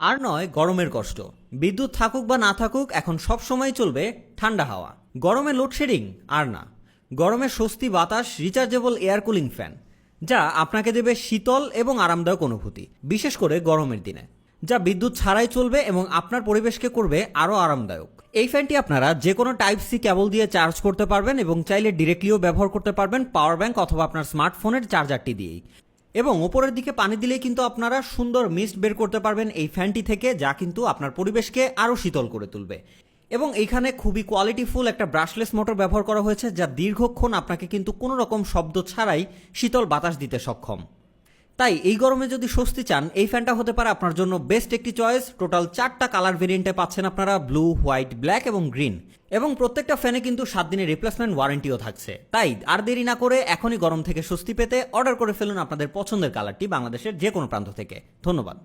আর নয় গরমের কষ্ট। বিদ্যুৎ থাকুক বা না থাকুক, এখন সব সময় চলবে ঠান্ডা হাওয়া। গরমে লোডশেডিং আর না, গরমে স্বস্তি বাতাস, রিচার্জেবল এয়ার কুলিং ফ্যান, যা আপনাকে দেবে শীতল এবং আরামদায়ক অনুভূতি, বিশেষ করে গরমের দিনে, যা বিদ্যুৎ ছাড়াই চলবে এবং আপনার পরিবেশকে করবে আরও আরামদায়ক। এই ফ্যানটি আপনারা যে কোনো টাইপ সি কেবল দিয়ে চার্জ করতে পারবেন এবং চাইলে ডিরেক্টলিও ব্যবহার করতে পারবেন পাওয়ার ব্যাংক অথবা আপনার স্মার্টফোনের চার্জারটি দিয়েই। এবং ওপরের দিকে পানি দিলেই কিন্তু আপনারা সুন্দর মিস্ট বের করতে পারবেন এই ফ্যানটি থেকে, যা কিন্তু আপনার পরিবেশকে আরও শীতল করে তুলবে। এবং এইখানে খুবই কোয়ালিটিফুল একটা ব্রাশলেস মোটর ব্যবহার করা হয়েছে, যা দীর্ঘক্ষণ আপনাকে কিন্তু কোনো রকম শব্দ ছাড়াই শীতল বাতাস দিতে সক্ষম। তাই এই গরমে যদি স্বস্তি চান, এই ফ্যানটা হতে পারে আপনার জন্য বেস্ট একটি চয়েস। টোটাল 4টা কালার ভেরিয়েন্টে পাচ্ছেন আপনারা, ব্লু, হোয়াইট, ব্ল্যাক এবং গ্রিন। এবং প্রত্যেকটা ফ্যানে কিন্তু 7 দিনের রিপ্লেসমেন্ট ওয়ারেন্টিও থাকছে। তাই আর দেরি না করে এখনই গরম থেকে স্বস্তি পেতে অর্ডার করে ফেলুন আপনাদের পছন্দের কালারটি বাংলাদেশের যে কোনো প্রান্ত থেকে। ধন্যবাদ।